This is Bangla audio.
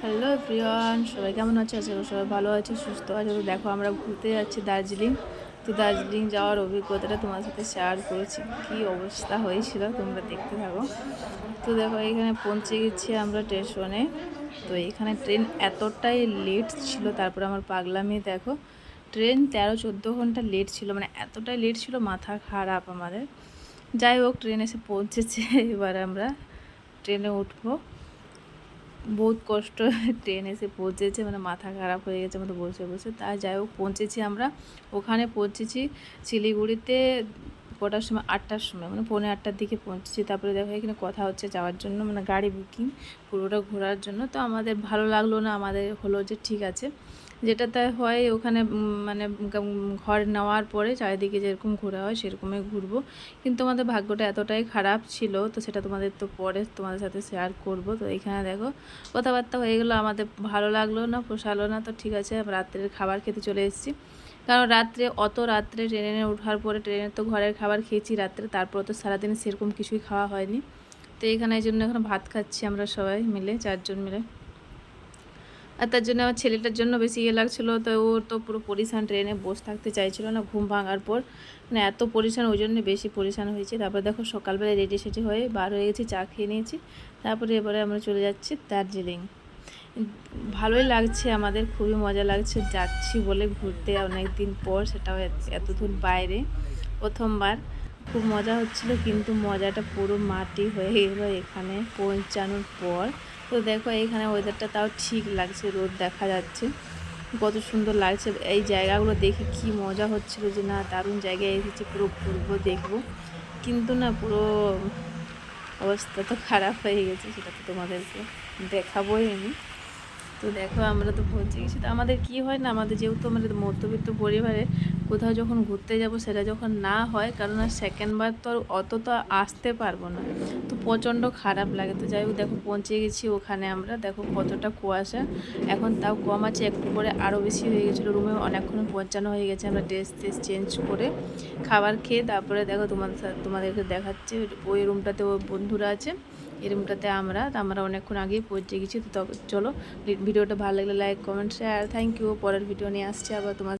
হ্যালো এভরিওয়ান, সবাই কেমন আছে? আশা করি সবাই ভালো আছে, সুস্থ আছে। তো দেখো আমরা ঘুরতে যাচ্ছি দার্জিলিং। তো দার্জিলিং যাওয়ার অভিজ্ঞতাটা তোমার সাথে শেয়ার করেছি, কী অবস্থা হয়েছিল তোমরা দেখতে থাকো। তো দেখো এখানে পৌঁছে গেছি আমরা স্টেশনে। তো এখানে ট্রেন এতটাই লেট ছিল, তারপরে আমার পাগলামি দেখো, ট্রেন 13-14 ঘন্টা লেট ছিল, মানে এতটাই লেট ছিল, মাথা খারাপ আমাদের। যাই হোক, ট্রেন এসে পৌঁছেছে। এবার আমরা ট্রেনে উঠবো। বহুত কষ্ট ট্রেন এসে পৌঁছেছে, মানে মাথা খারাপ হয়ে গেছে আমাদের বসে বসে। তাই যাই হোক পৌঁছেছি আমরা। ওখানে পৌঁছেছি শিলিগুড়িতে কটার সময়, 8টার সময়, মানে 7:45-8টার দিকে পৌঁছেছি। তারপরে দেখো এখানে কথা হচ্ছে যাওয়ার জন্য, মানে গাড়ি বুকিং পুরোটা ঘোরার জন্য। তো আমাদের ভালো লাগলো না, আমাদের হলো যে ঠিক আছে যেটা তাই হয় ওখানে, মানে ঘর নেওয়ার পরে চারিদিকে যেরকম ঘোরা হয় সেরকমই ঘুরবো। কিন্তু আমাদের ভাগ্যটা এতটাই খারাপ ছিল, তো সেটা তোমাদের তো পরে তোমাদের সাথে শেয়ার করব। তো এখানে দেখো কথাবার্তা হয়ে গেলো, আমাদের ভালো লাগলো না, পোষালো না। তো ঠিক আছে, রাত্রের খাবার খেতে চলে এসেছি। কারণ রাত্রে ট্রেনে ওঠার পরে ট্রেনে তো ঘরের খাবার খেয়েছি রাত্রে, তারপর তো সারাদিন সেরকম কিছুই খাওয়া হয়নি। তো এখানে এই জন্য এখন ভাত খাচ্ছি আমরা সবাই মিলে, 4জন মিলে। আর তার জন্য আমার ছেলেটার জন্য বেশি ইয়ে লাগছিলো। তো ও তো পুরো পরিশান, ট্রেনে বসে থাকতে চাইছিল না, ঘুম ভাঙার পর মানে এত পরিশান, ওই জন্য বেশি পরিশান হয়েছে। তারপর দেখো সকালবেলায় রেডি সেডি হয়ে বার হয়ে গেছি, চা খেয়ে নিয়েছি। তারপরে এবারে আমরা চলে যাচ্ছি দার্জিলিং। ভালোই লাগছে আমাদের, খুবই মজা লাগছে যাচ্ছি বলে ঘুরতে অনেক দিন পর, সেটাও এত দূর বাইরে, প্রথমবার। খুব মজা হচ্ছিল, কিন্তু মজাটা পুরো মাটি হয়ে গেল এখানে পৌঁছানোর পর। তো দেখো এখানে ওয়েদারটা তাও ঠিক লাগছে, রোদ দেখা যাচ্ছে, কত সুন্দর লাগছে। এই জায়গাগুলো দেখে কি মজা হচ্ছিল যে না, দারুণ জায়গায় এসেছি, পুরো ঘুরবো দেখবো। কিন্তু না, পুরো অবস্থা তো খারাপ হয়ে গেছে, সেটা তো তোমাদেরকে দেখাবোই আমি। তো দেখো আমরা তো পৌঁছে গেছি। তো আমাদের কি হয় না, আমাদের যেহেতু আমাদের মধ্যবিত্ত পরিবারে কোথাও যখন ঘুরতে যাব, সেটা যখন না হয়, কারণ আর সেকেন্ডবার তো আর অত তো আসতে পারবো না, তো প্রচণ্ড খারাপ লাগে। তো যাই হোক দেখো পৌঁছে গেছি ওখানে আমরা, দেখো কতটা কুয়াশা, এখন তাও কম আছে, একটু করে আরও বেশি হয়ে গেছিলো। রুমে অনেকক্ষণ পৌঁছানো হয়ে গেছে, আমরা ড্রেস চেঞ্জ করে খাবার খেয়ে তারপরে দেখো তোমাদেরকে দেখাচ্ছি, ওই রুমটাতে ওই বন্ধুরা আছে, এই রুমটাতে আমরা অনেকক্ষণ আগেই পৌঁছে গেছি। তো চলো, ভিডিওটা ভালো লাগলে like, comment, share. Thank you. পরের ভিডিও নিয়ে আসছে আবার তোমার।